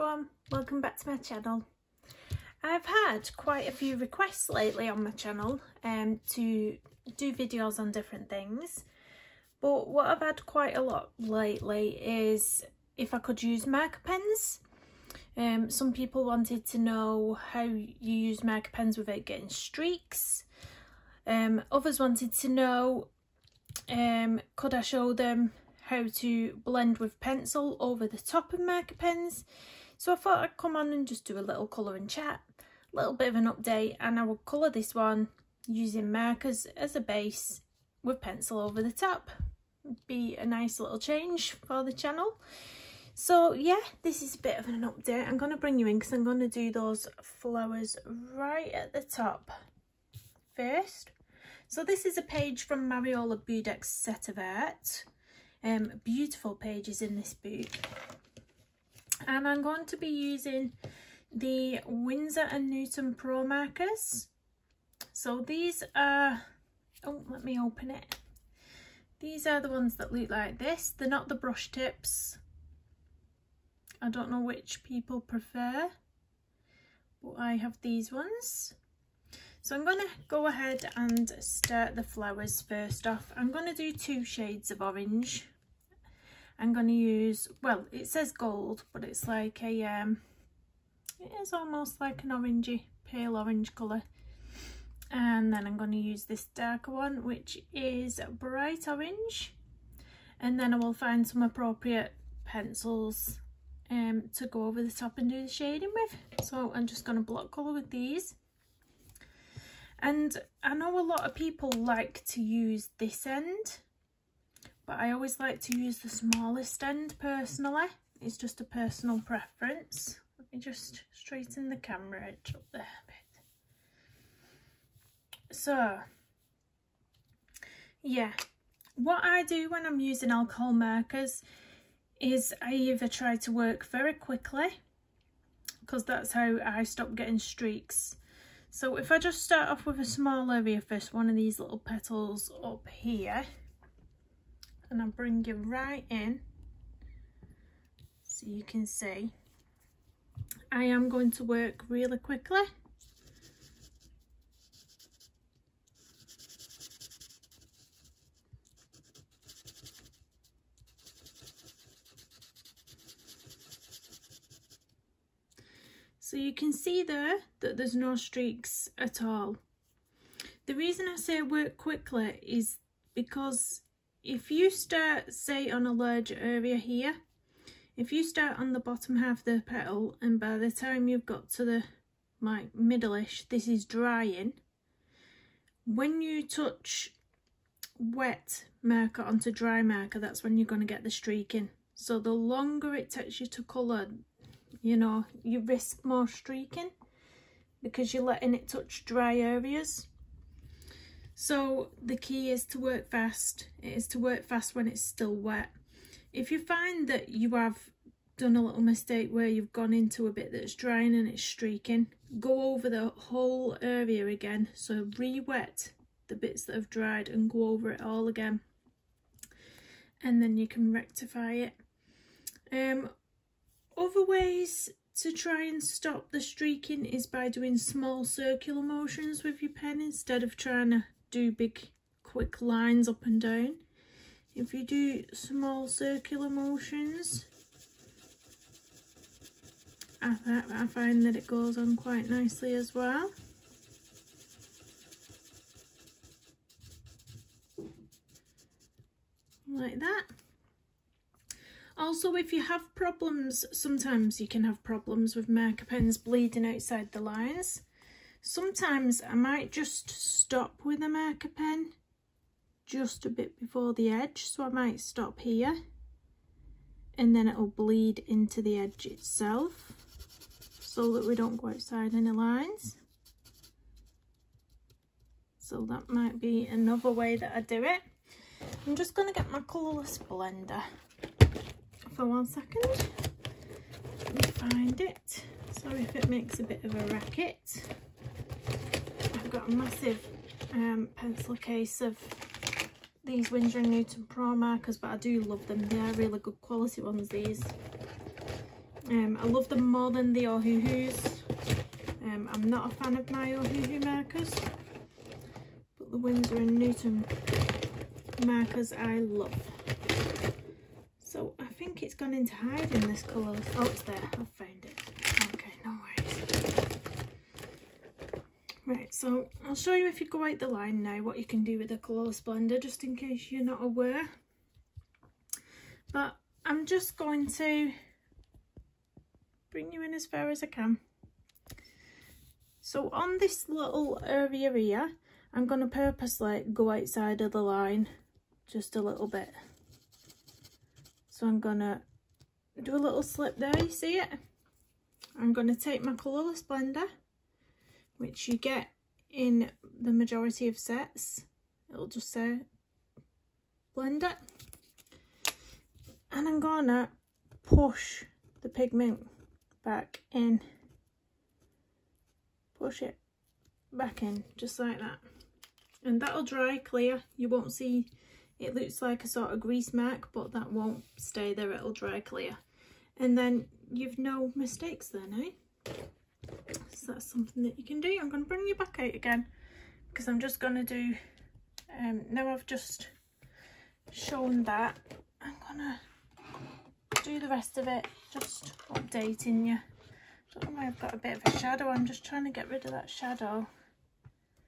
everyone, welcome back to my channel. I've had quite a few requests lately on my channel to do videos on different things, but what I've had quite a lot lately is if I could use marker pens. Some people wanted to know how you use marker pens without getting streaks. Others wanted to know could I show them how to blend with pencil over the top of marker pens. So I thought I'd come on and just do a little colouring chat, a little bit of an update, and I will colour this one using markers as a base with pencil over the top. Be a nice little change for the channel. So yeah, this is a bit of an update. I'm going to bring you in because I'm going to do those flowers right at the top first. So this is a page from Mariola Budek's set of art. Beautiful pages in this book, and I'm going to be using the Windsor and Newton Pro markers. So these are, oh, let me open it. These are the ones that look like this. They're not the brush tips. I don't know which people prefer, but I have these ones. So I'm going to go ahead and start the flowers first off. I'm going to do 2 shades of orange. I'm going to use, well, it says gold, but it's like a, it is almost like an orangey, pale orange colour. And then I'm going to use this darker one, which is bright orange. And then I will find some appropriate pencils to go over the top and do the shading with. So I'm just going to block colour with these. And I know a lot of people like to use this end, but I always like to use the smallest end personally. It's just a personal preference. Let me just straighten the camera edge up there a bit. So, yeah, what I do when I'm using alcohol markers is I either try to work very quickly, because that's how I stop getting streaks. So if I just start off with a small area first, one of these little petals up here, and I'll bring you right in so you can see, I am going to work really quickly. So you can see there that there's no streaks at all. The reason I say work quickly is because if you start, say, on a large area here, if you start on the bottom half of the petal and by the time you've got to the like middle-ish, this is drying, when you touch wet marker onto dry marker, that's when you're going to get the streaking. So the longer it takes you to colour, you know, you risk more streaking because you're letting it touch dry areas. So the key is to work fast. It is to work fast when it's still wet. If you find that you have done a little mistake where you've gone into a bit that's drying and it's streaking, go over the whole area again. So re-wet the bits that have dried and go over it all again, and then you can rectify it. Other ways to try and stop the streaking is by doing small circular motions with your pen instead of trying to do big quick lines up and down. If you do small circular motions, I find that it goes on quite nicely as well. Like that. Also, if you have problems, sometimes you can have problems with marker pens bleeding outside the lines. Sometimes I might just stop with a marker pen just a bit before the edge. So I might stop here and then it'll bleed into the edge itself so that we don't go outside any lines. So that might be another way that I do it. I'm just going to get my colourless blender for 1 second. Let me find it. Sorry if it makes a bit of a racket. I've got a massive pencil case of these Windsor and Newton Pro markers, but I do love them. They are really good quality ones, these. I love them more than the Ohuhus. I'm not a fan of my Ohuhu markers, but the Windsor and Newton markers I love. So I think it's gone into hiding, this colour. Oh, it's there, I've found it. Okay, no worries. Right, so I'll show you, if you go out the line now, what you can do with the Colours Blender, just in case you're not aware. But I'm just going to bring you in as far as I can. So on this little area here, I'm going to purposely go outside of the line just a little bit. So I'm going to do a little slip there, you see it? I'm going to take my Colours Blender, which you get in the majority of sets. It'll just say Blender. And I'm going to push the pigment back in. Push it back in, just like that. And that'll dry clear. You won't see, it looks like a sort of grease mark, but that won't stay there, it'll dry clear. And then you've no mistakes then, eh? So that's something that you can do. I'm going to bring you back out again, because I'm just going to do, now I've just shown that, I'm going to do the rest of it, just updating you. I don't know why I've got a bit of a shadow, I'm just trying to get rid of that shadow.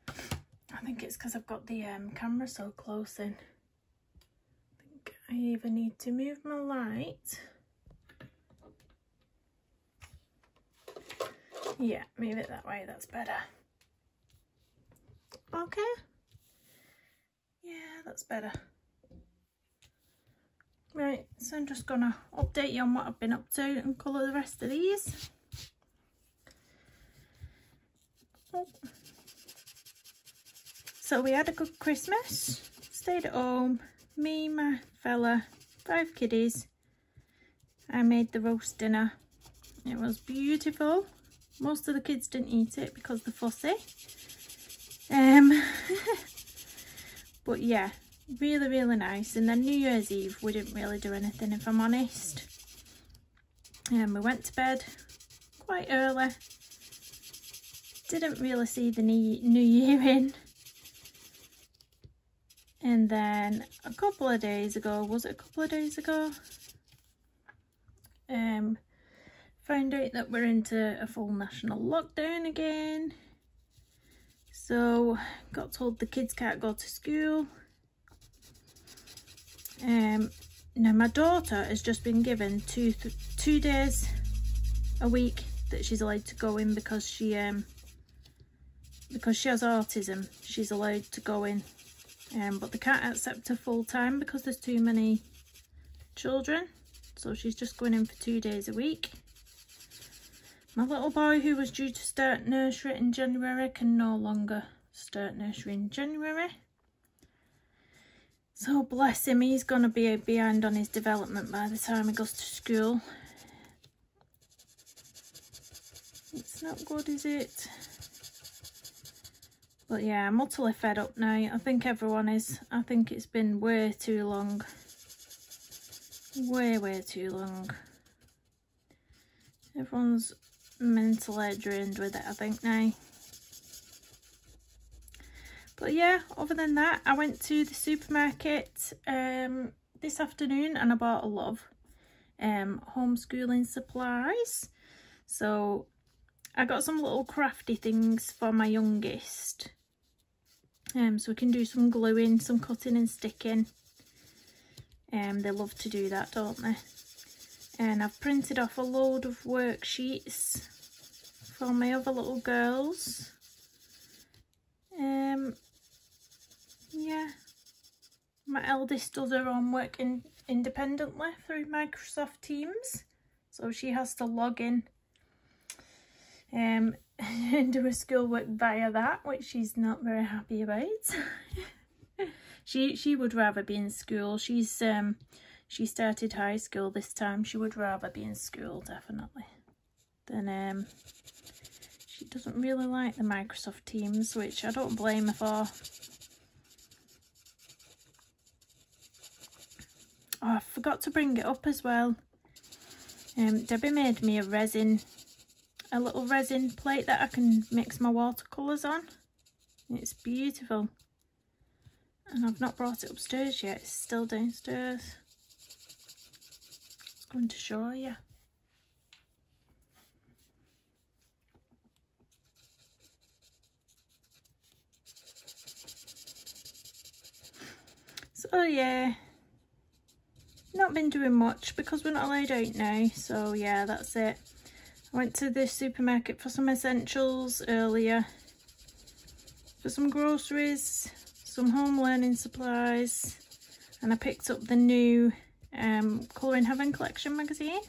I think it's because I've got the camera so close in. I think I either need to move my light. Yeah, move it that way, that's better. Okay. Yeah, that's better. Right, so I'm just gonna update you on what I've been up to and colour the rest of these. Oh. So we had a good Christmas, stayed at home, me, my fella, 5 kiddies. I made the roast dinner. It was beautiful. Most of the kids didn't eat it because they're fussy. But yeah, really, really nice. And then New Year's Eve, we didn't really do anything, if I'm honest. We went to bed quite early. Didn't really see the New Year in. And then a couple of days ago, was it a couple of days ago? Found out that we're into a full national lockdown again. So got told the kids can't go to school. Now my daughter has just been given two days a week that she's allowed to go in, because she has autism. She's allowed to go in, but they can't accept her full time because there's too many children. So she's just going in for 2 days a week. My little boy, who was due to start nursery in January, can no longer start nursery in January. So bless him, he's going to be behind on his development by the time he goes to school. It's not good, is it? But yeah, I'm utterly fed up now. I think everyone is. I think it's been way too long. Way too long. Everyone's mentally drained with it, I think, now. But yeah, other than that, I went to the supermarket this afternoon and I bought a lot of homeschooling supplies. So I got some little crafty things for my youngest. So we can do some gluing, some cutting and sticking. They love to do that, don't they? And I've printed off a load of worksheets for my other little girls. Yeah, my eldest does her own work independently through Microsoft Teams, so she has to log in and do her schoolwork via that, which she's not very happy about. She would rather be in school. She started high school this time. She would rather be in school, definitely. Then she doesn't really like the Microsoft Teams, which I don't blame her for. Oh, I forgot to bring it up as well. Debbie made me a little resin plate that I can mix my watercolours on. It's beautiful. And I've not brought it upstairs yet, it's still downstairs. I was going to show you. So yeah, not been doing much because we're not allowed out now, so yeah, that's it. I went to the supermarket for some essentials earlier, for some groceries, some home learning supplies, and I picked up the new Colouring Heaven collection magazine,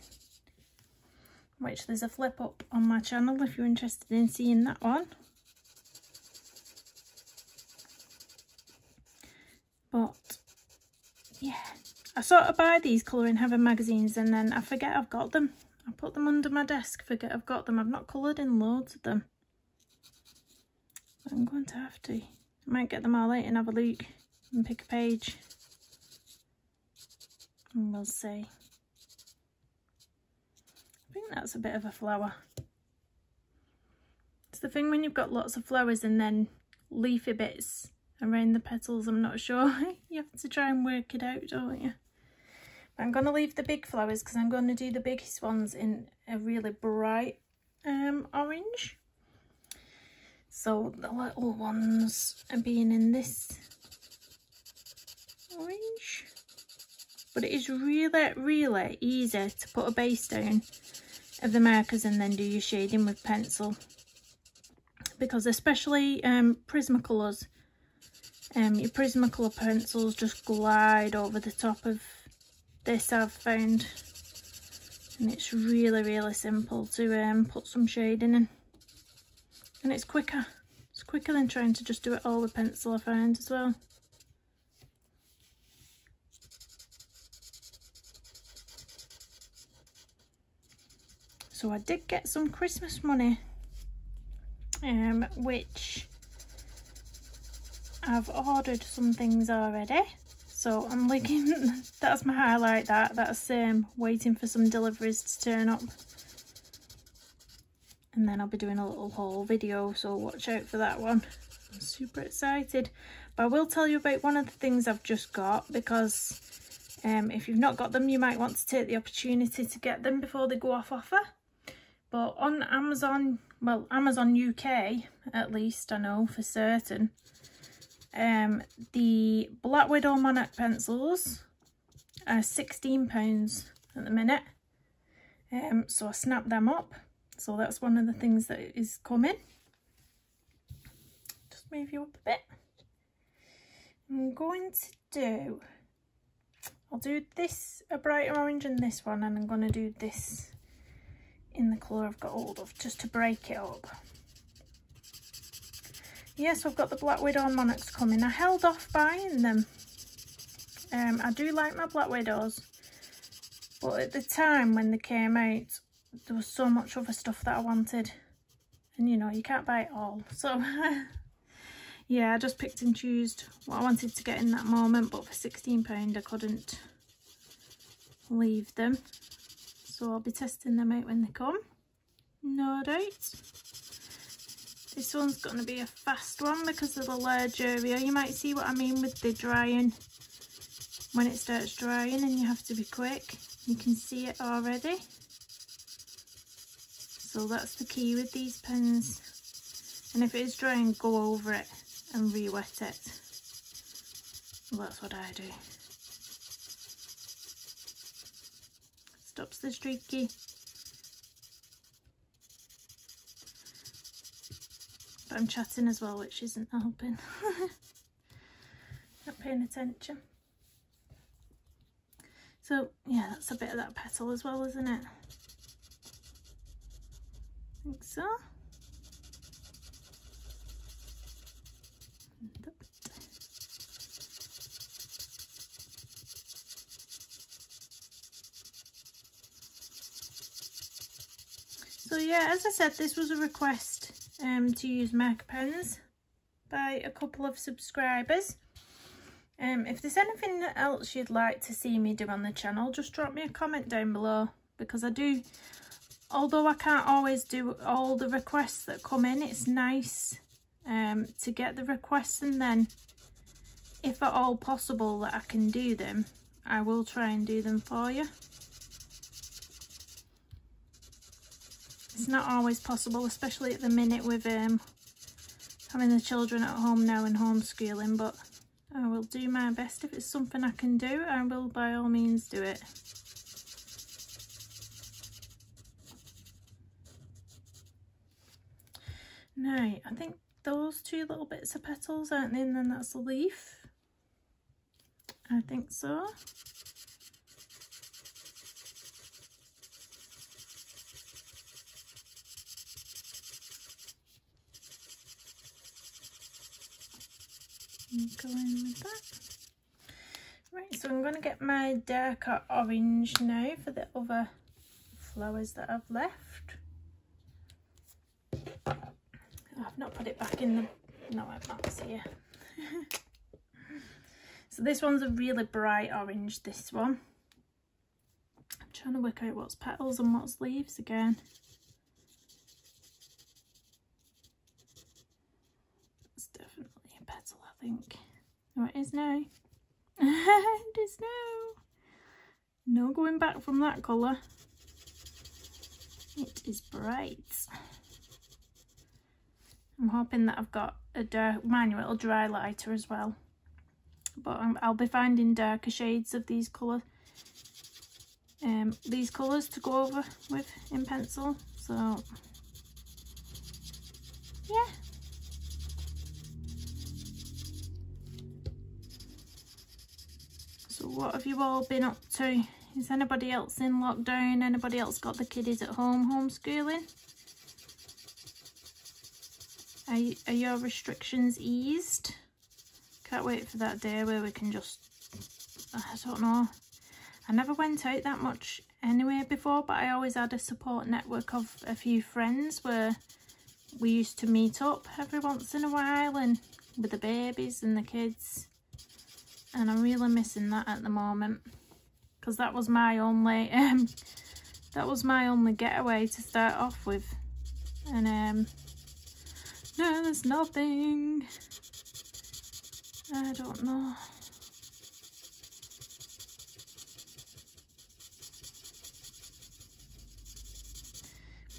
which there's a flip up on my channel if you're interested in seeing that one. But yeah, I sort of buy these Colouring Heaven magazines and then I forget I've got them. I put them under my desk, forget I've got them. I've not coloured in loads of them. But I'm going to have to. I might get them all out and have a look and pick a page. And we'll see. I think that's a bit of a flower. It's the thing when you've got lots of flowers and then leafy bits around the petals, I'm not sure. You have to try and work it out, don't you? But I'm going to leave the big flowers because I'm going to do the biggest ones in a really bright orange. So the little ones are being in this orange. But it is really easy to put a base down of the markers and then do your shading with pencil. Because especially prismacolors, your prismacolor pencils just glide over the top of this, I've found, and it's really simple to put some shading in, and it's quicker than trying to just do it all with pencil, I find, as well. So I did get some Christmas money, which I've ordered some things already, so I'm looking, that's my highlight, that's waiting for some deliveries to turn up, and then I'll be doing a little haul video, so watch out for that one. I'm super excited. But I will tell you about one of the things I've just got, because if you've not got them you might want to take the opportunity to get them before they go off offer. But on Amazon, well, Amazon UK at least, I know for certain, the Black Widow Monarch pencils are £16 at the minute, so I snapped them up. So that's one of the things that is coming. Just move you up a bit. I'm going to I'll do this a brighter orange and this one, and I'm going to do this in the colour I've got hold of just to break it up. Yes, I've got the Black Widow Monarchs coming. I held off buying them. I do like my Black Widows, but at the time when they came out, there was so much other stuff that I wanted, and you know, you can't buy it all. So yeah, I just picked and chose what I wanted to get in that moment, but for £16 I couldn't leave them. So I'll be testing them out when they come, no doubt. This one's going to be a fast one because of the large area. You might see what I mean with the drying. When it starts drying and you have to be quick, you can see it already. So that's the key with these pens. And if it is drying, go over it and re-wet it. Well, that's what I do. Stops the streaky. But I'm chatting as well, which isn't helping. Not paying attention. So yeah, that's a bit of that petal as well, isn't it? I think so. So yeah, as I said, this was a request to use marker pens by a couple of subscribers. If there's anything else you'd like to see me do on the channel, just drop me a comment down below because I do, although I can't always do all the requests that come in, it's nice to get the requests, and then if at all possible that I can do them, I will try and do them for you. It's not always possible, especially at the minute with having the children at home now and homeschooling, but I will do my best. If it's something I can do, I will by all means do it. Now, I think those two little bits of petals, aren't they? And then that's a leaf. I think so. Go in with that. Right, so I'm going to get my darker orange now for the other flowers that I've left. I've not put it back in the... No, I've not. See ya. So this one's a really bright orange, this one. I'm trying to work out what's petals and what's leaves again. It's definitely a petal, I think. Oh, it is now. It is now. No going back from that colour. It is bright. I'm hoping that I've got a dark manual dry lighter as well. But I'll be finding darker shades of these colours to go over with in pencil. So yeah. So what have you all been up to? Is anybody else in lockdown? Anybody else got the kiddies at home homeschooling? Are your restrictions eased? Can't wait for that day where we can just, I don't know. I never went out that much anyway before, but I always had a support network of a few friends where we used to meet up every once in a while, and with the babies and the kids. And I'm really missing that at the moment, because that was my only getaway to start off with. And no, there's nothing. I don't know.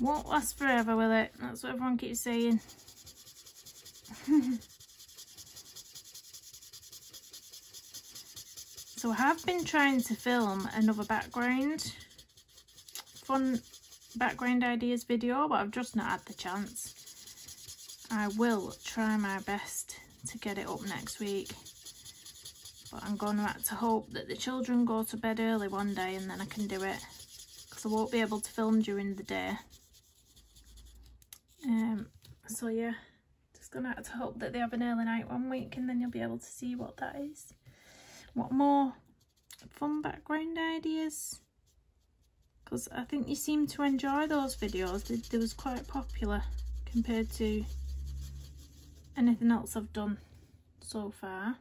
Won't last forever, will it? That's what everyone keeps saying. So I have been trying to film another fun background ideas video, but I've just not had the chance. I will try my best to get it up next week, but I'm going to have to hope that the children go to bed early one day and then I can do it, because I won't be able to film during the day. So yeah, just gonna have to hope that they have an early night one week, and then you'll be able to see what that is. What more fun background ideas? Because I think you seem to enjoy those videos. They was quite popular compared to anything else I've done so far.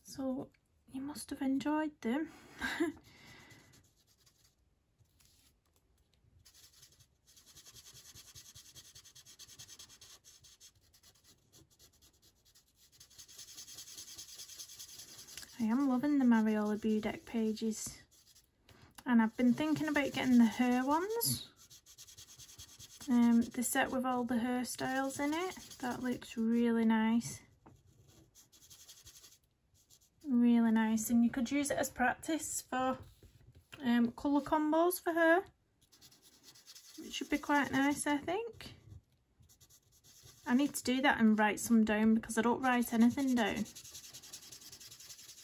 So you must have enjoyed them. I am loving the Mariola Budek pages, and I've been thinking about getting the hair ones. The set with all the hairstyles in it, that looks really nice. Really nice, and you could use it as practice for colour combos for her. It should be quite nice, I think. I need to do that and write some down, because I don't write anything down.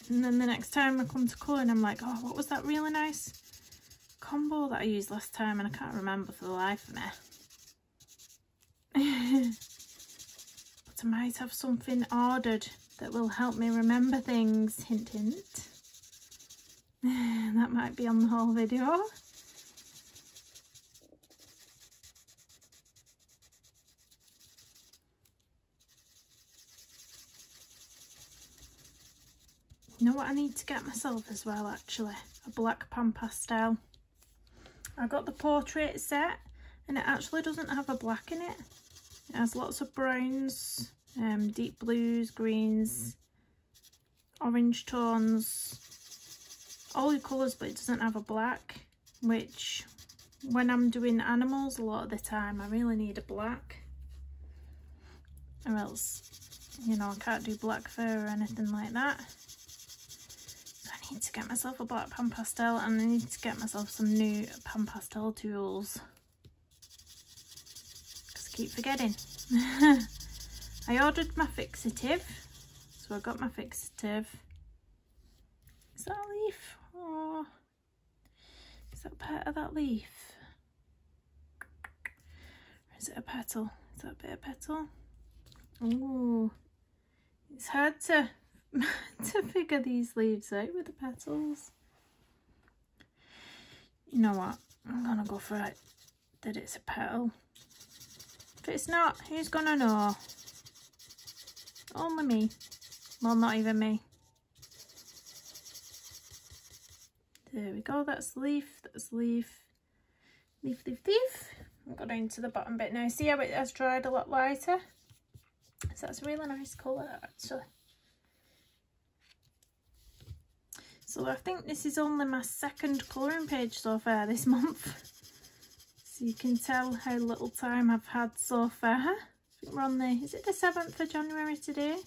And then the next time I come to colouring, I'm like, oh, what was that really nice combo that I used last time? And I can't remember for the life of me. But I might have something ordered that will help me remember things. Hint, hint. That might be on the whole video. You know what I need to get myself as well, actually? A black pan pastel. I got the portrait set and it actually doesn't have a black in it. It has lots of browns, deep blues, greens, orange tones, all the colours, but it doesn't have a black, which when I'm doing animals a lot of the time I really need a black, or else, you know, I can't do black fur or anything like that. So I need to get myself a black pan pastel, and I need to get myself some new pan pastel tools because I keep forgetting. I ordered my fixative, so I got my fixative. Is that a leaf? Oh, is that part of that leaf? Or is it a petal? Is that a bit of petal? Oh, it's hard to figure these leaves out with the petals. You know what? I'm gonna go for it that it's a petal. If it's not, who's gonna know? Only me. Well, not even me. There we go, that's leaf, that's leaf. Leaf, leaf, leaf. I'll go down to the bottom bit now. See how it has dried a lot lighter? So that's a really nice colour, actually. So I think this is only my second colouring page so far this month. So you can tell how little time I've had so far. I think we're on the, is it the 7th of January today?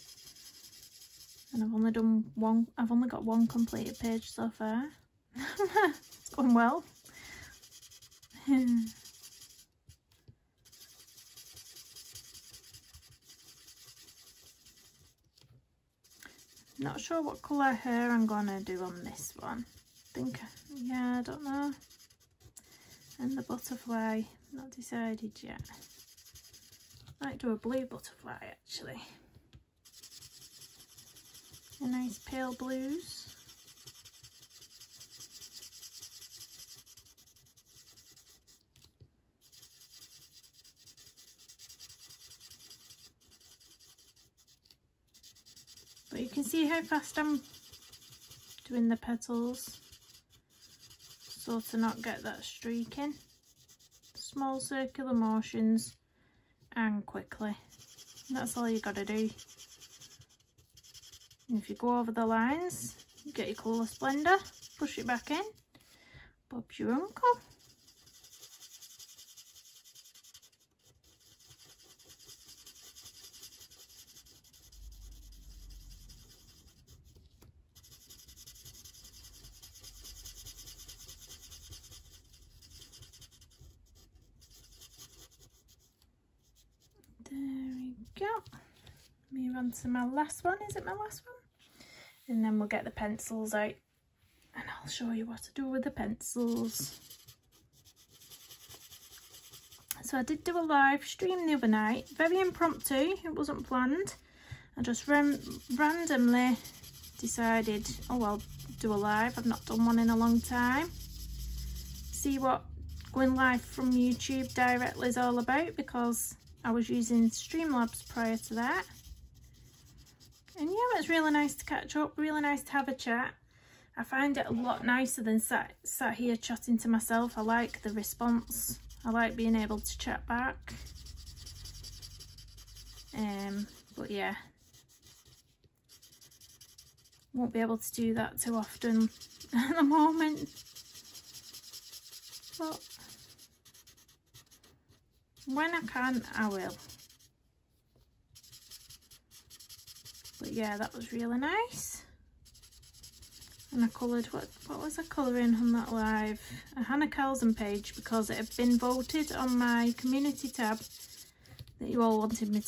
And I've only done one, I've only got one completed page so far. It's going well. Not sure what colour hair I'm gonna do on this one. I think, yeah, I don't know. And the butterfly, not decided yet. Might do a blue butterfly actually. A nice pale blues. But you can see how fast I'm doing the petals, so to not get that streaking. Small circular motions and quickly. And that's all you gotta do. And if you go over the lines, you get your colour splendor, push it back in, Bob's your uncle. Move on to my last one. Is it my last one? And then we'll get the pencils out and I'll show you what to do with the pencils. So I did do a live stream the other night, very impromptu, it wasn't planned. I just randomly decided, oh well, do a live. I've not done one in a long time. See what going live from YouTube directly is all about, because I was using Streamlabs prior to that. And yeah, it's really nice to catch up, really nice to have a chat. I find it a lot nicer than sat here chatting to myself. I like the response. I like being able to chat back. But yeah, won't be able to do that too often at the moment. But when I can, I will. But yeah, that was really nice. And I coloured, what was I colouring on that live? A Hannah Calzon page, because it had been voted on my community tab that you all wanted me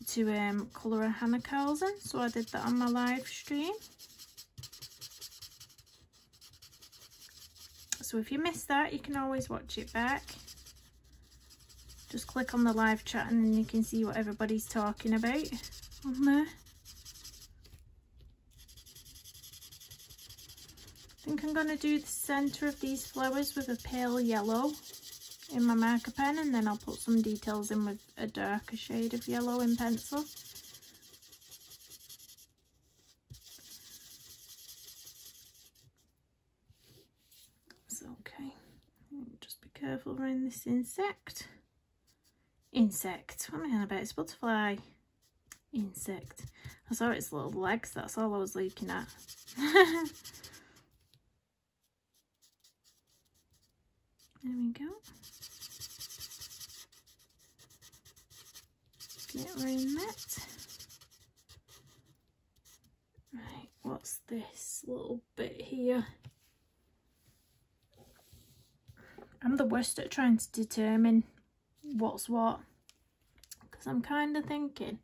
to colour a Hannah Calzon. So I did that on my live stream. So if you missed that, you can always watch it back. Just click on the live chat and then you can see what everybody's talking about on there. I think I'm going to do the centre of these flowers with a pale yellow in my marker pen, and then I'll put some details in with a darker shade of yellow in pencil. this insect. Insect. What am I on about? It's butterfly. Insect. I saw its little legs. That's all I was looking at. There we go. Get around that. Right, what's this little bit here? I'm the worst at trying to determine what's what, because I'm kind of thinking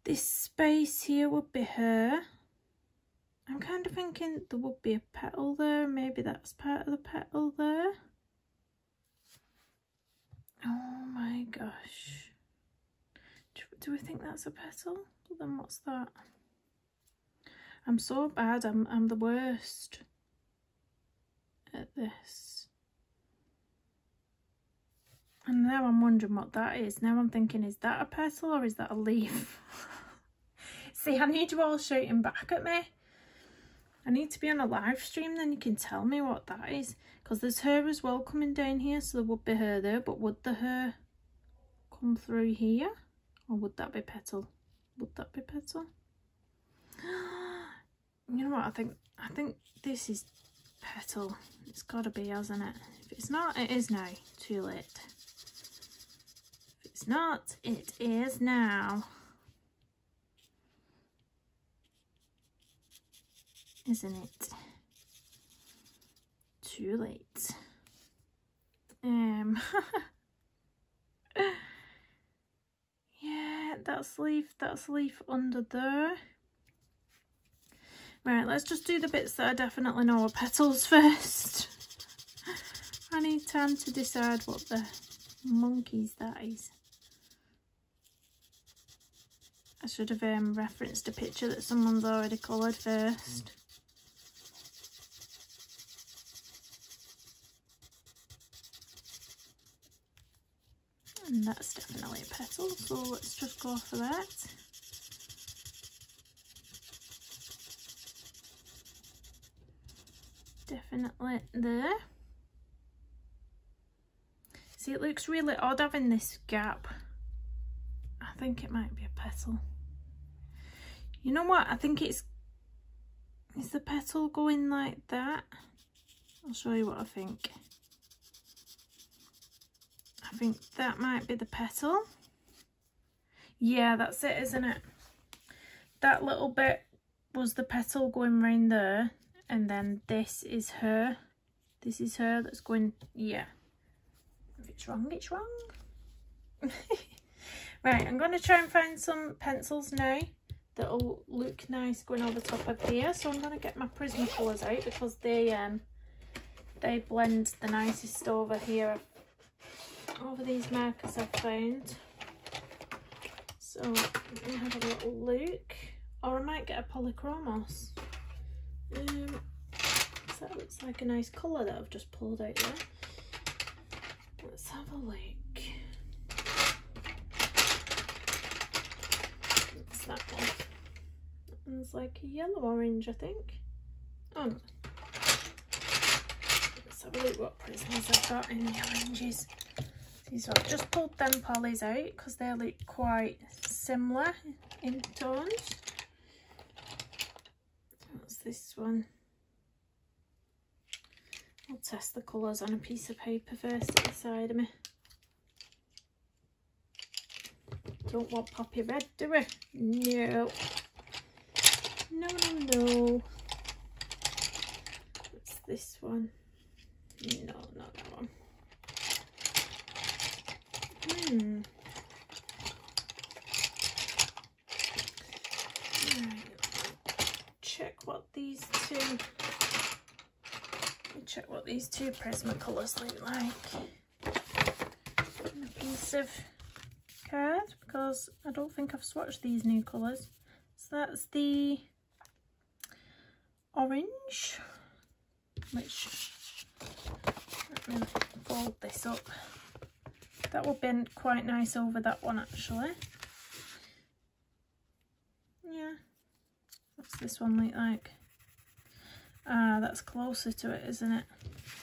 this space here would be her. I'm kind of thinking there would be a petal there. Maybe that's part of the petal there. Oh my gosh. Do we think that's a petal? Then what's that? I'm so bad. I'm the worst at this. And now I'm wondering what that is. Now I'm thinking, is that a petal or is that a leaf? See, I need you all shouting back at me. I need to be on a live stream, then you can tell me what that is. Because there's her as well coming down here, so there would be her there. But would the her come through here? Or would that be petal? Would that be petal? You know what, I think this is petal. It's got to be, hasn't it? If it's not, it is now. Too late. If it's not, it is now. Isn't it? Too late. Yeah, that's leaf under there. Right, let's just do the bits that I definitely know are petals first. I need time to decide what the monkeys that is. I should have referenced a picture that someone's already coloured first. And that's definitely a petal, so let's just go for that. Definitely there. See, it looks really odd having this gap. I think it might be a petal. You know what? I think is the petal going like that? I'll show you what I think. I think that might be the petal. Yeah, that's it, isn't it? That little bit was the petal going round there, and then this is her. This is her that's going, yeah. If it's wrong, it's wrong. Right, I'm going to try and find some pencils now that'll look nice going over top of here. So I'm going to get my prismacolors out because they blend the nicest over here, over these markers I've found. So I'm going to have a little look, or I might get a polychromos. So that looks like a nice colour that I've just pulled out there. Let's have a look. What's that one? That one's like a yellow orange, I think. Oh no. Let's have a look what prisms I've got in the oranges. So I've just pulled them polys out because they look quite similar in tones. What's this one? I'll test the colours on a piece of paper first at the side of me. Don't want poppy red, do we? No. No, no, no. What's this one? No, not that one. Right. Check what these two Prismacolors look like on a piece of card, because I don't think I've swatched these new colours. So that's the orange, which, let me fold this up. That would be quite nice over that one actually. Yeah. What's this one look like? Ah, that's closer to it, isn't it?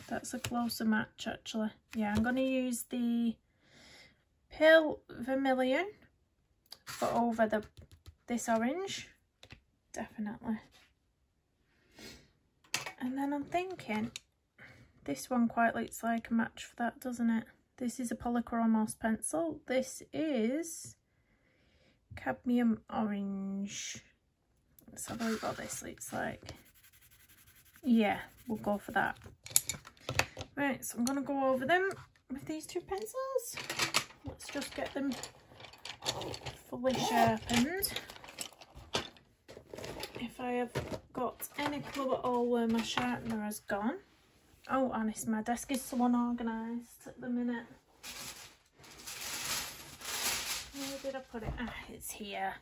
That's a closer match actually. Yeah, I'm going to use the pale vermilion for over this orange, definitely. And then I'm thinking this one quite looks like a match for that, doesn't it? This is a polychromos pencil. This is cadmium orange. Let's have a look what this looks like. Yeah, we'll go for that. Right, so I'm going to go over them with these two pencils. Let's just get them fully sharpened. If I have got any clue at all where my sharpener has gone. Oh, honest, my desk is so unorganised at the minute. Where did I put it? Ah, it's here.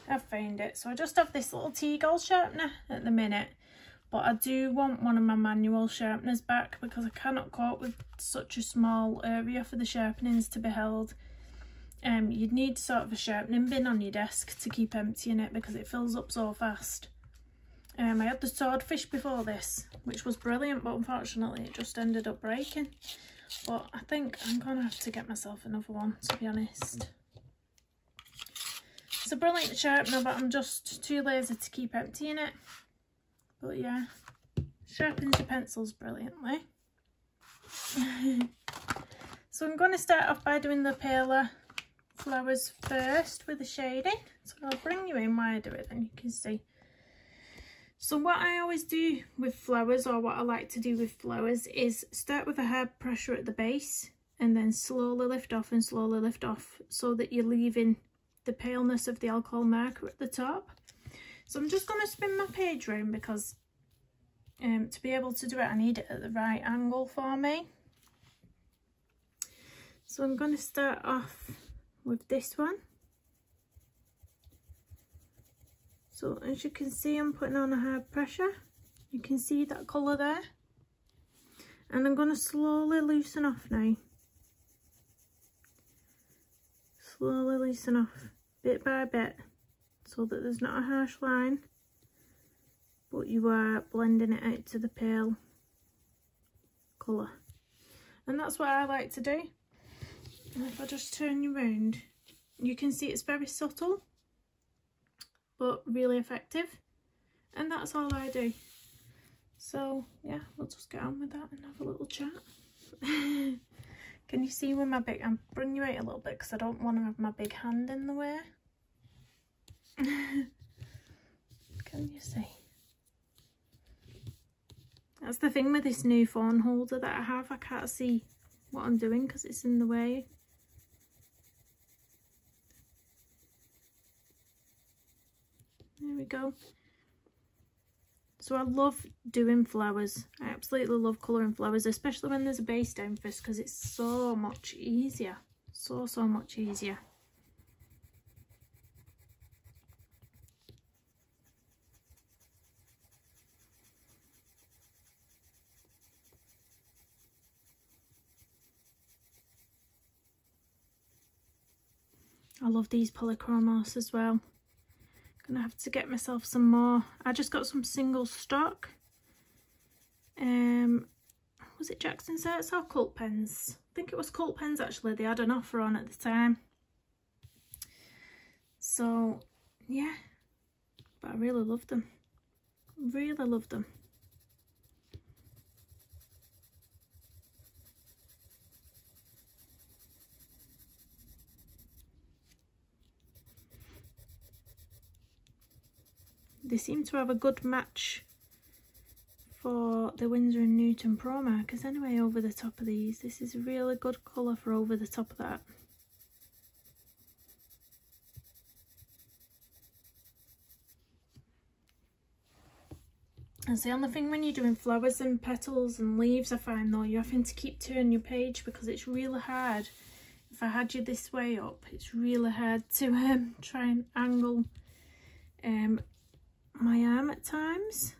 I've found it. So I just have this little T-Gold sharpener at the minute. But I do want one of my manual sharpeners back because I cannot cope with such a small area for the sharpenings to be held. You'd need sort of a sharpening bin on your desk to keep emptying it because it fills up so fast. I had the swordfish before this, which was brilliant, but unfortunately it just ended up breaking. But I think I'm going to have to get myself another one, to be honest. It's a brilliant sharpener, but I'm just too lazy to keep emptying it. But yeah, sharpens your pencils brilliantly. So I'm going to start off by doing the paler flowers first with the shading. So I'll bring you in while I do it, then you can see. So what I always do with flowers, or what I like to do with flowers, is start with a hard pressure at the base and then slowly lift off and slowly lift off so that you're leaving the paleness of the alcohol marker at the top. So I'm just going to spin my page round because to be able to do it I need it at the right angle for me. So I'm going to start off with this one. So as you can see, I'm putting on a hard pressure. You can see that colour there. And I'm going to slowly loosen off now. Slowly loosen off, bit by bit, so that there's not a harsh line, but you are blending it out to the pale colour. And that's what I like to do. And if I just turn you around, you can see it's very subtle, but really effective. And that's all I do. So yeah, we'll just get on with that and have a little chat. Can you see with my big, I'm bringing you out a little bit because I don't want to have my big hand in the way. Can you see? That's the thing with this new phone holder that I have. I can't see what I'm doing because it's in the way. There we go. So I love doing flowers. I absolutely love colouring flowers, especially when there's a base down first, because it's so much easier. So much easier. I love these polychromos as well. Gonna have to get myself some more. I just got some single stock. Was it Jackson Sets or Cult Pens? I think it was Cult Pens actually. They had an offer on at the time. So yeah, but I really love them. Really love them. They seem to have a good match for the Windsor and Newton Pro markers anyway over the top of these. This is a really good colour for over the top of that. That's the only thing when you're doing flowers and petals and leaves, I find though, you're having to keep turning your page because it's really hard. If I had you this way up, it's really hard to try and angle my arm at times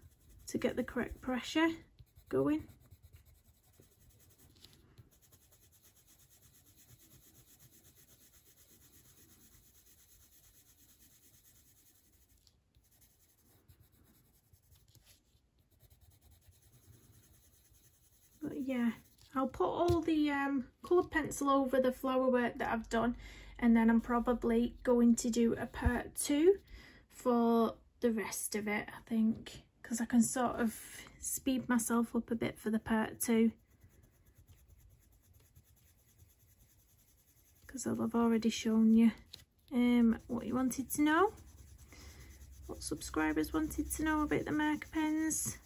to get the correct pressure going. But yeah, I'll put all the coloured pencil over the flower work that I've done, and then I'm probably going to do a part 2 for the rest of it, I think, because I can sort of speed myself up a bit for the part 2. Because I've already shown you what you wanted to know, what subscribers wanted to know about the marker pens,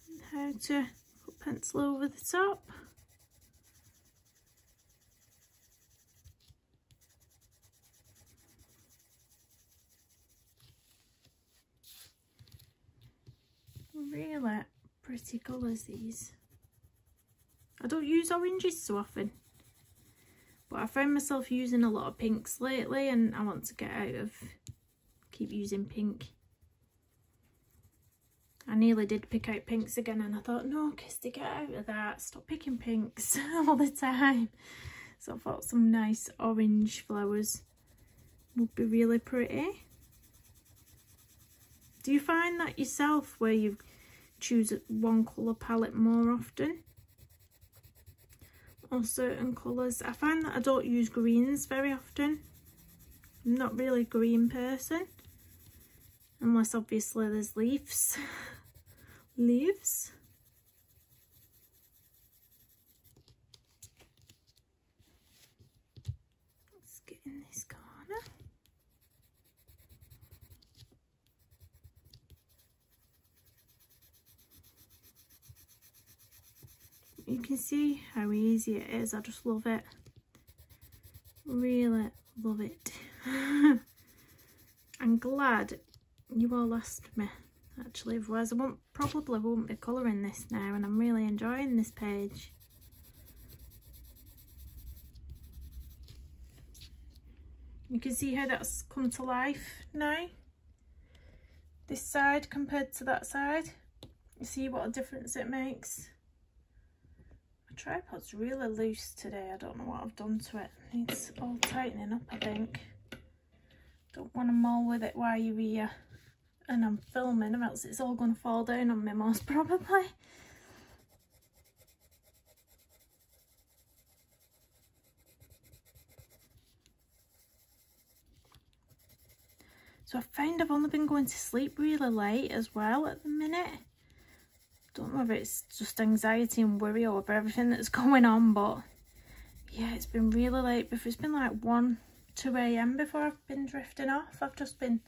and how to put pencil over the top. Really pretty colours these. I don't use oranges so often, but I found myself using a lot of pinks lately, and I want to get out of keep using pink. I nearly did pick out pinks again, and I thought, no, Kirsty, get out of that, stop picking pinks all the time. So I thought some nice orange flowers would be really pretty. Do you find that yourself, where you choose one colour palette more often? Or certain colours? I find that I don't use greens very often. I'm not really a green person, unless obviously there's leaves. Leaves. Let's get in this corner. You can see how easy it is. I just love it. Really love it. I'm glad you all asked me, actually, otherwise I probably won't be colouring this now, and I'm really enjoying this page. You can see how that's come to life now. This side compared to that side. You see what a difference it makes. My tripod's really loose today. I don't know what I've done to it. It's all tightening up, I think. Don't want to mull with it while you're here and I'm filming, or else it's all going to fall down on me most probably. So I found I've only been going to sleep really late as well at the minute. Don't know if it's just anxiety and worry over everything that's going on, but yeah, it's been really late. Before, it's been like 1, 2 AM before I've been drifting off. I've just been,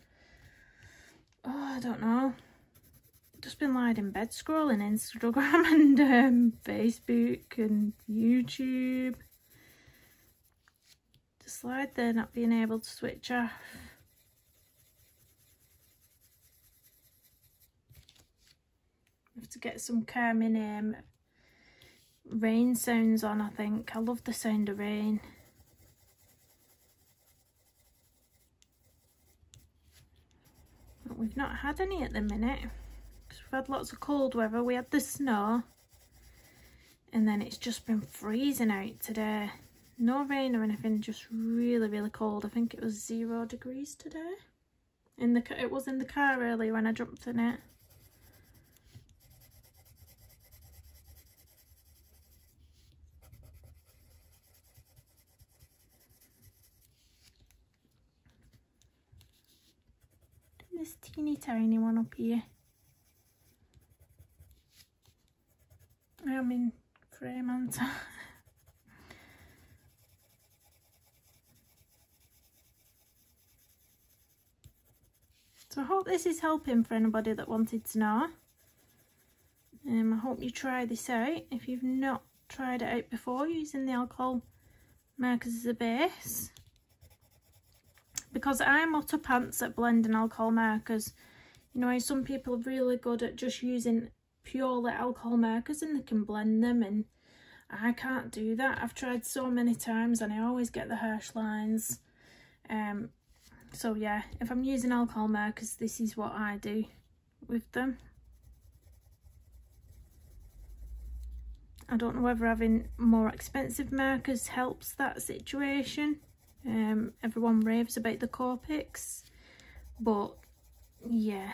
I don't know, just been lying in bed scrolling Instagram and Facebook and YouTube. Just lied there not being able to switch off. I have to get some calming rain sounds on, I think. I love the sound of rain. But we've not had any at the minute, because we've had lots of cold weather. We had the snow, and then it's just been freezing out today. No rain or anything, just really, really cold. I think it was 0 degrees today. It was in the car earlier when I jumped in it. This teeny tiny one up here. I'm in frame, aren't I? So I hope this is helping for anybody that wanted to know. I hope you try this out if you've not tried it out before, using the alcohol markers as a base. Because I'm utter pants at blending alcohol markers. You know, some people are really good at just using purely alcohol markers and they can blend them, and I can't do that. I've tried so many times and I always get the harsh lines. So yeah, if I'm using alcohol markers, this is what I do with them. I don't know whether having more expensive markers helps that situation. Everyone raves about the Copics, but yeah,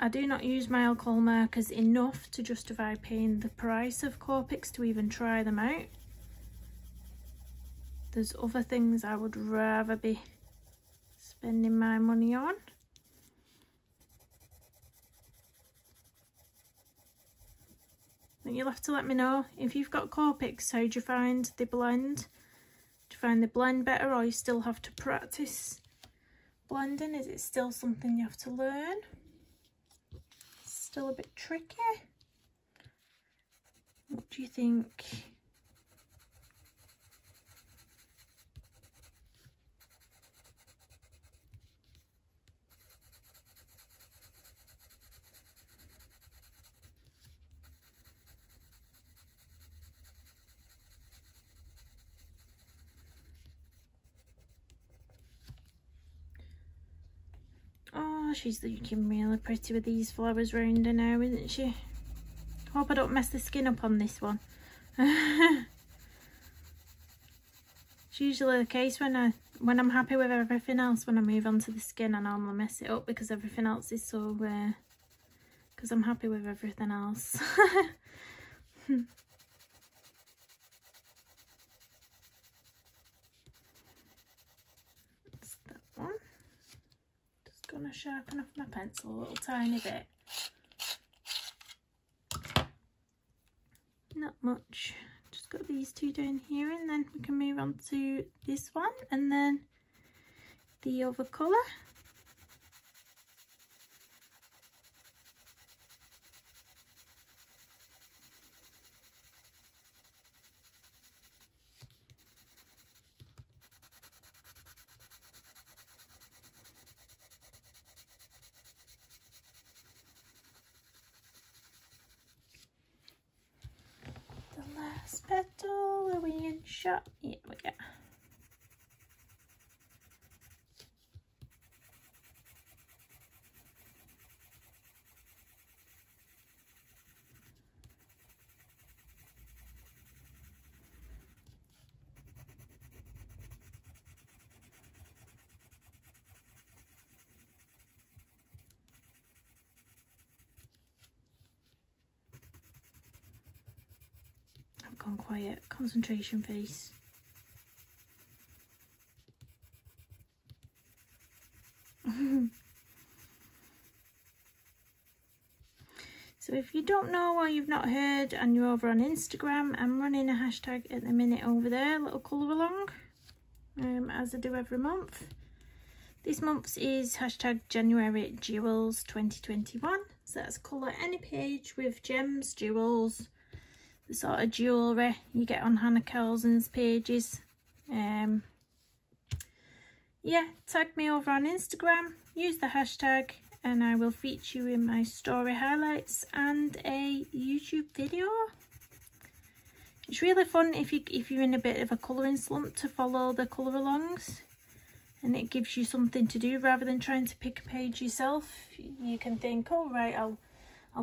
I do not use my alcohol markers enough to justify paying the price of Copics to even try them out. There's other things I would rather be spending my money on. But you'll have to let me know if you've got Copics, how do you find the blend? Do you find the blend better, or you still have to practice blending? Is it still something you have to learn? Still a bit tricky? What do you think? Oh, she's looking really pretty with these flowers round her now, isn't she? Hope I don't mess the skin up on this one. It's usually the case when I'm happy with everything else. When I move on to the skin, I normally mess it up because everything else is so because I'm happy with everything else. That's that one. Just gonna sharpen off my pencil a little tiny bit. Not much. Just got these two down here, and then we can move on to this one and then the other colour. Petal, are we in shot? Yeah, we go. Gone quiet. Concentration face. So if you don't know or you've not heard and you're over on Instagram, I'm running a hashtag at the minute over there, little colour along, as I do every month. This month's is hashtag January Jewels 2021. So that's colour any page with gems, jewels, the sort of jewellery you get on Hannah Carlson's pages. Yeah, tag me over on Instagram, use the hashtag, and I will feature you in my story highlights and a YouTube video. It's really fun if you're in a bit of a colouring slump to follow the colour alongs, and it gives you something to do rather than trying to pick a page yourself. You can think, oh right, I'll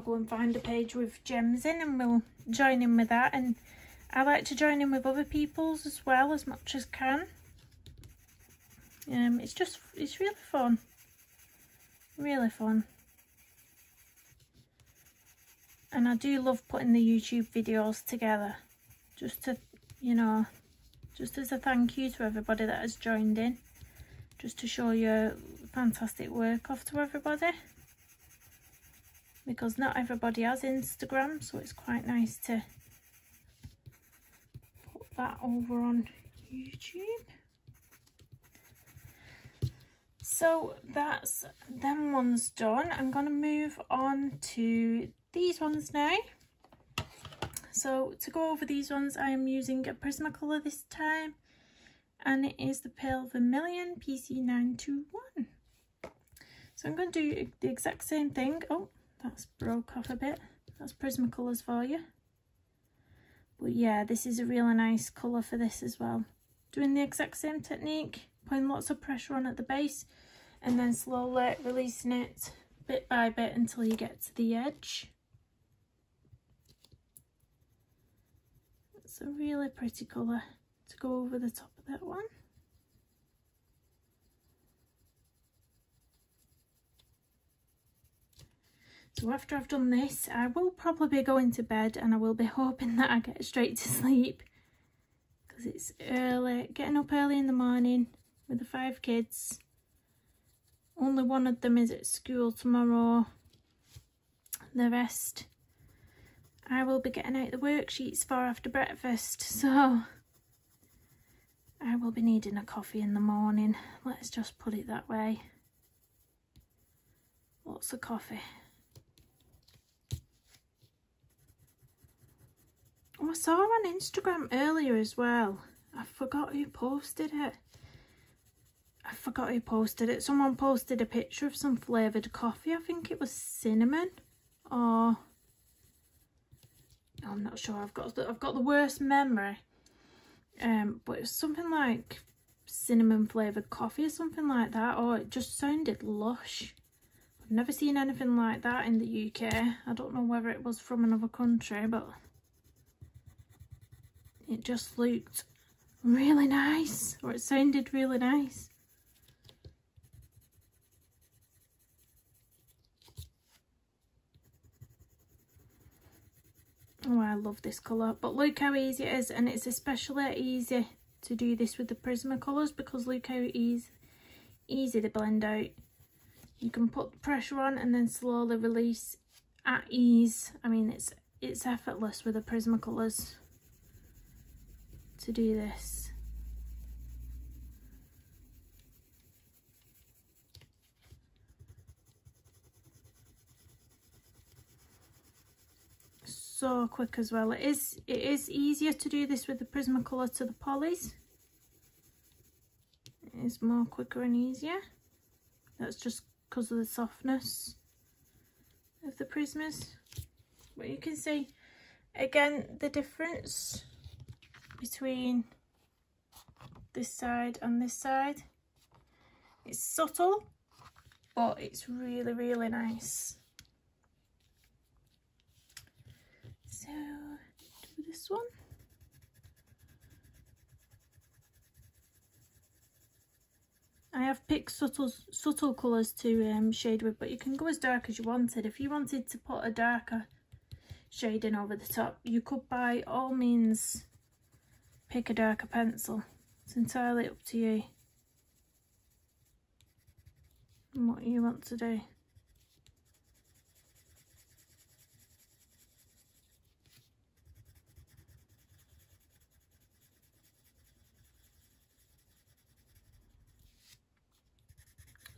go and find a page with gems in and we'll join in with that. And I like to join in with other people's as well as much as can. It's really fun. Really fun. And I do love putting the YouTube videos together. Just to, you know, just as a thank you to everybody that has joined in. Just to show your fantastic work off to everybody. Because not everybody has Instagram, so it's quite nice to put that over on YouTube. So that's them ones done. I'm going to move on to these ones now. So to go over these ones, I am using a Prismacolor this time, and it is the Pale Vermilion PC921. So I'm going to do the exact same thing. Oh, that's broke off a bit. That's Prismacolors for you. But yeah, this is a really nice colour for this as well. Doing the exact same technique, putting lots of pressure on at the base and then slowly releasing it bit by bit until you get to the edge. It's a really pretty colour to go over the top of that one. So after I've done this, I will probably be going to bed, and I will be hoping that I get straight to sleep, because it's early, getting up early in the morning with the 5 kids. Only one of them is at school tomorrow. The rest I will be getting out the worksheets for after breakfast, so I will be needing a coffee in the morning. Let's just put it that way. Lots of coffee. Oh, I saw on Instagram earlier as well. I forgot who posted it. Someone posted a picture of some flavoured coffee. I think it was cinnamon, or I'm not sure. I've got the worst memory. But it was something like cinnamon flavoured coffee or something like that. Or it just sounded lush. I've never seen anything like that in the UK. I don't know whether it was from another country, but it just looked really nice, or it sounded really nice. Oh, I love this colour, but look how easy it is, and it's especially easy to do this with the Prismacolors, because look how easy they blend out. You can put the pressure on and then slowly release at ease. I mean, it's effortless with the Prismacolors to do this. So quick as well. It is easier to do this with the Prismacolor to the polys. It is more quicker and easier. That's just because of the softness of the Prismas. But you can see again the difference between this side and this side. It's subtle, but it's really, really nice. So do this one. I have picked subtle colours to shade with, but you can go as dark as you wanted. If you wanted to put a darker shading over the top, you could by all means pick a darker pencil. It's entirely up to you and what you want to do.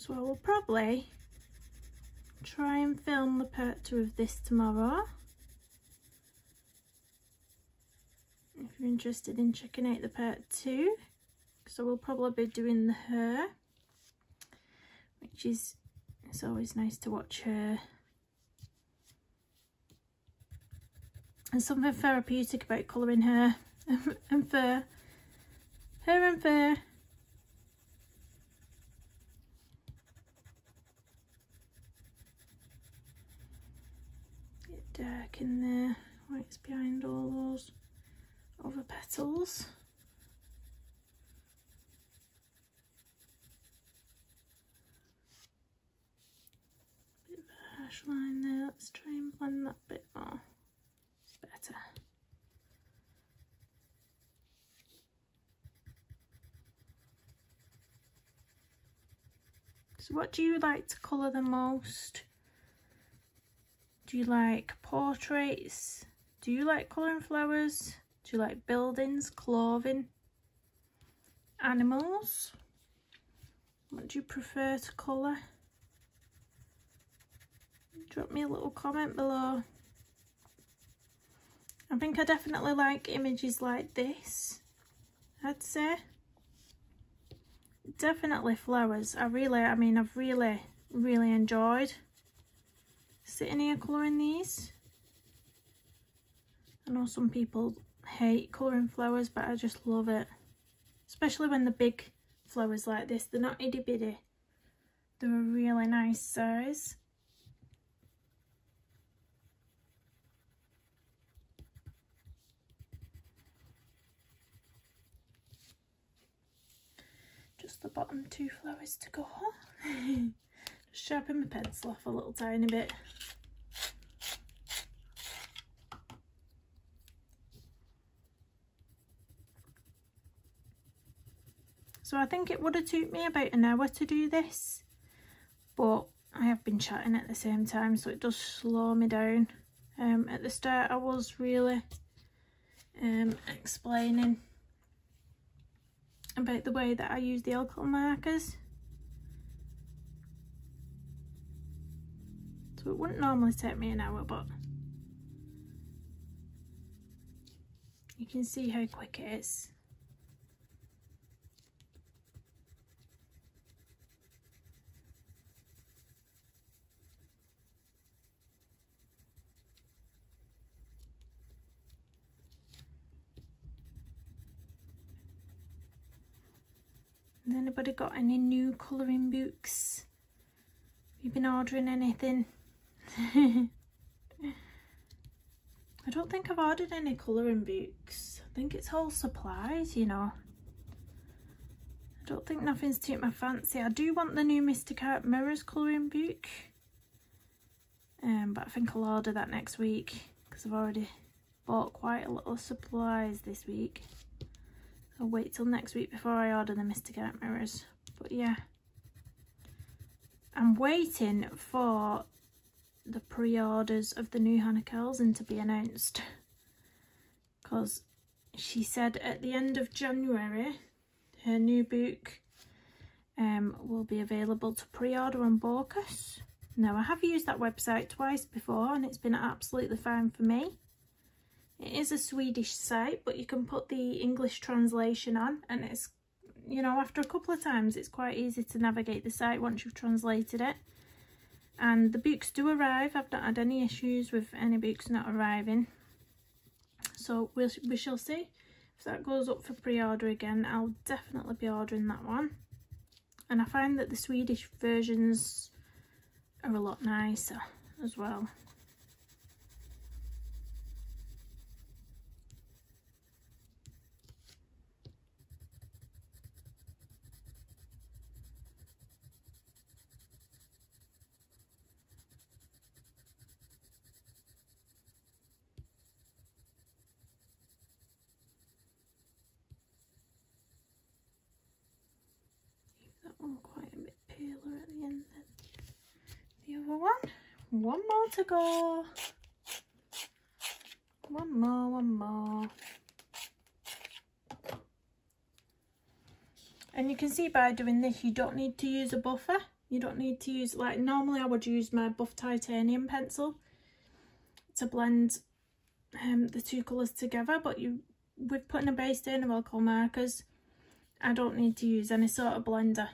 So I will probably try and film the part 2 of this tomorrow. If you're interested in checking out the part 2, because I will probably be doing the hair, which is, it's always nice to watch her. There's something therapeutic about colouring hair and fur. Hair and fur. Bit dark in there, white's behind all those other petals. Bit of a harsh line there. Let's try and blend that bit more. It's better. So what do you like to colour the most? Do you like portraits? Do you like colouring flowers? Do you like buildings, clothing, animals? What do you prefer to colour? Drop me a little comment below. I think I definitely like images like this, I'd say. Definitely flowers. I've really enjoyed sitting here colouring these. I know some people hate colouring flowers, but I just love it. Especially when the big flowers like this, they're not itty bitty. They're a really nice size. Just the bottom 2 flowers to go. Just sharpen my pencil off a little tiny bit. So I think it would have took me about an hour to do this, but I have been chatting at the same time, so it does slow me down. At the start I was really explaining about the way that I use the alcohol markers. So it wouldn't normally take me an hour, but you can see how quick it is. Has anybody got any new colouring books? Have you been ordering anything? I don't think I've ordered any colouring books. I think it's all supplies, you know. I don't think nothing's took my fancy. I do want the new Mystic Art Mirrors colouring book. But I think I'll order that next week because I've already bought quite a lot of supplies this week. I'll wait till next week before I order the Mystic Art Mirrors. But yeah, I'm waiting for the pre-orders of the new Hannah Kelson to be announced, because she said at the end of January her new book will be available to pre-order on Bocus. Now, I have used that website twice before and it's been absolutely fine for me. It is a Swedish site, but you can put the English translation on, and it's, you know, after a couple of times it's quite easy to navigate the site once you've translated it. And the books do arrive. I've not had any issues with any books not arriving. So we shall see. If that goes up for pre-order again, I'll definitely be ordering that one. And I find that the Swedish versions are a lot nicer as well. Quite a bit paler at the end than the other one. One more to go. One more. And you can see by doing this, you don't need to use a buffer. You don't need to use, like normally I would use my buff titanium pencil to blend the two colours together, but with putting a base down of alcohol markers, I don't need to use any sort of blender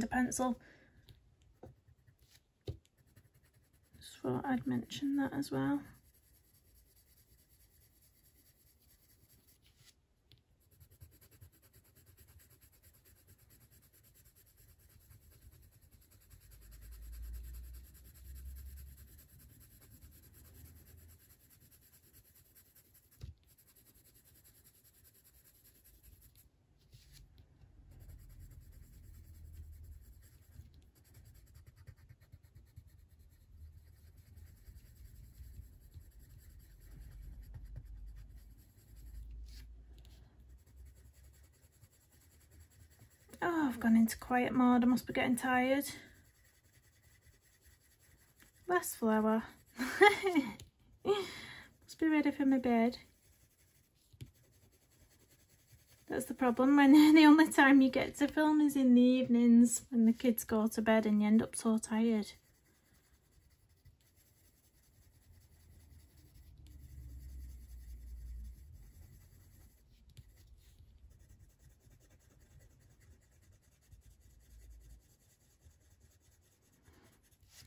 pencil. Just thought I'd mention that as well. Oh, I've gone into quiet mode. I must be getting tired. Last flower. Must be ready for my bed. That's the problem, when the only time you get to film is in the evenings when the kids go to bed and you end up so tired.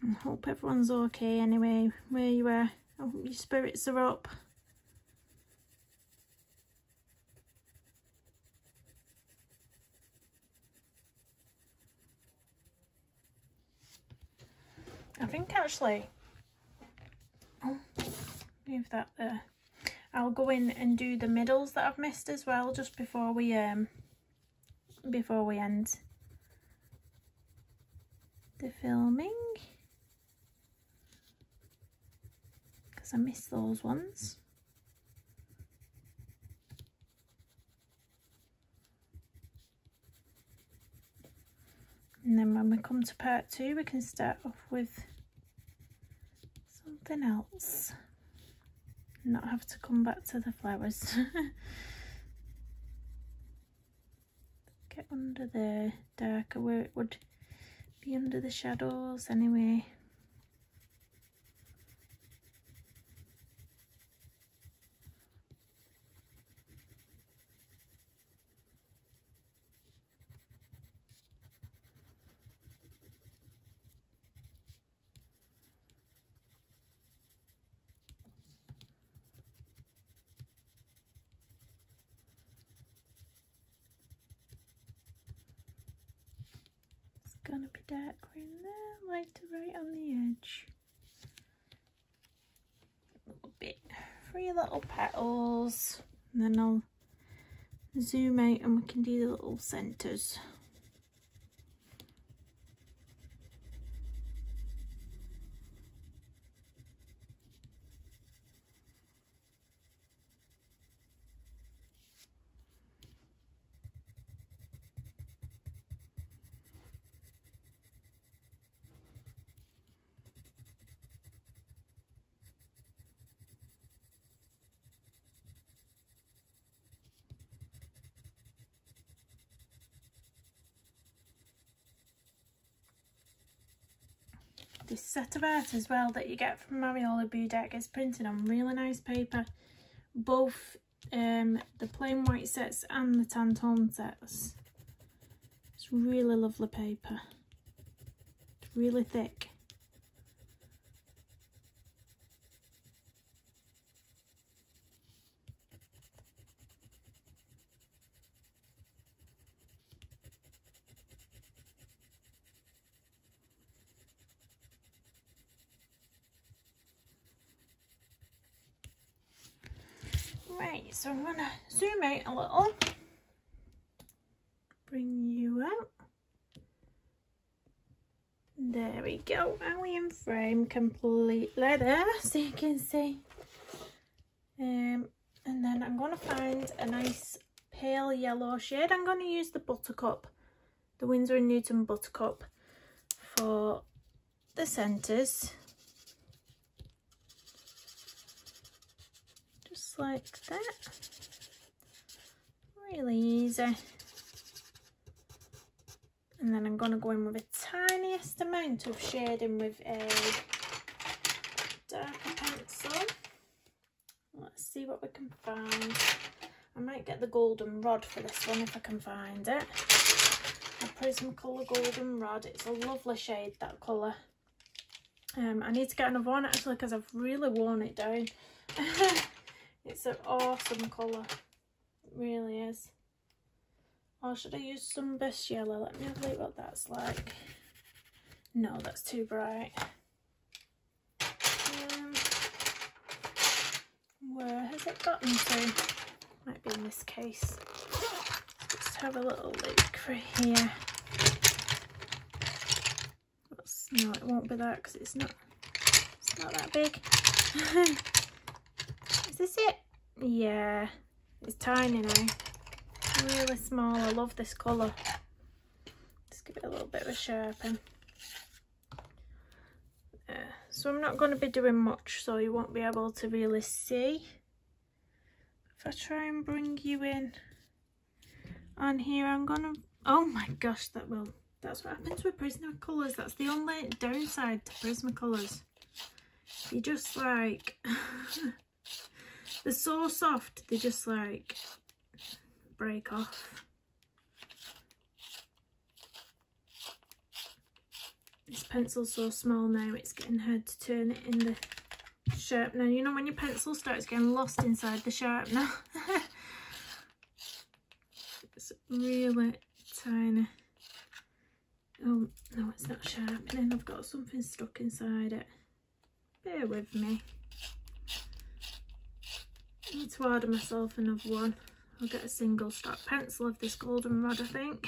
I hope everyone's okay anyway, where you are. I hope your spirits are up. I think actually, oh, leave that there. I'll go in and do the middles that I've missed as well, just before we end the filming, because I missed those ones. And then when we come to part 2, we can start off with something else. Not have to come back to the flowers. Get under there, darker where it would be under the shadows anyway. Gonna be darker in there, lighter right on the edge. A little bit, 3 little petals, and then I'll zoom out and we can do the little centres. This set of art as well that you get from Mariola Budek is printed on really nice paper, both the plain white sets and the Tantone sets. It's really lovely paper, it's really thick. Right, so I'm going to zoom out a little, bring you out. There we go, and we in frame completely there, so you can see. And then I'm going to find a nice pale yellow shade. I'm going to use the Buttercup, the Windsor and Newton Buttercup for the centres. Like that, really easy. And then I'm going to go in with the tiniest amount of shading with a darker pencil. Let's see what we can find. I might get the golden rod for this one if I can find it. A Prismacolor golden rod. It's a lovely shade, that colour. I need to get another one actually because I've really worn it down. It's an awesome colour, it really is. Or should I use Sunburst Yellow? Let me have a look what that's like. No, that's too bright. Where has it gotten to? Might be in this case. Let's have a little look for here. No, it won't be that because it's not that big. Is this it? Yeah, it's tiny now. Really small. I love this colour. Just give it a little bit of a sharpen. So I'm not going to be doing much, so you won't be able to really see. If I try and bring you in on here, I'm gonna. Oh my gosh, that's what happens with Prismacolors. That's the only downside to Prismacolors. You just like. They're so soft, they just like break off. This pencil's so small now, it's getting hard to turn it in the sharpener. You know when your pencil starts getting lost inside the sharpener? It's really tiny. Oh, no, it's not sharpening. I've got something stuck inside it. Bear with me. I need to order myself another one. I'll get a single stroke pencil of this golden rod, I think.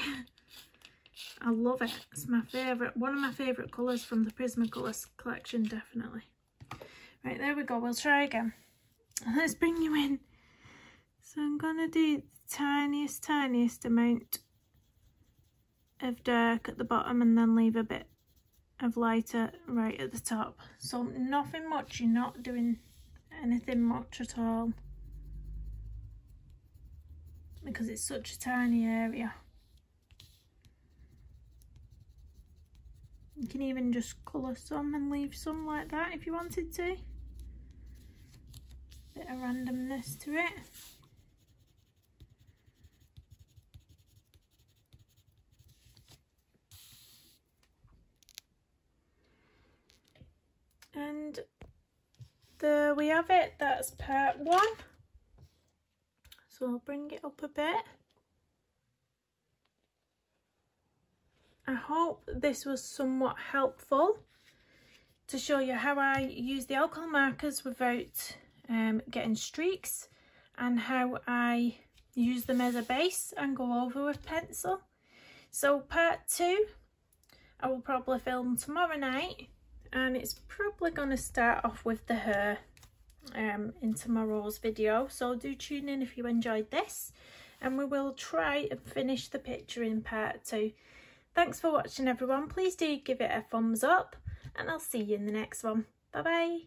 I love it. It's my favourite, one of my favourite colours from the Prismacolor collection, definitely. Right, there we go. We'll try again. Let's bring you in. So I'm going to do the tiniest amount of dark at the bottom and then leave a bit of lighter right at the top. So nothing much, you're not doing anything much at all because it's such a tiny area. You can even just colour some and leave some like that if you wanted to. Bit of randomness to it. And there we have it, that's part 1. So I'll bring it up a bit. I hope this was somewhat helpful to show you how I use the alcohol markers without getting streaks, and how I use them as a base and go over with pencil. So part 2 I will probably film tomorrow night, and it's probably going to start off with the hair in tomorrow's video, so do tune in if you enjoyed this, and we will try and finish the picture in part 2. Thanks for watching everyone, please do give it a thumbs up, and I'll see you in the next one. Bye bye.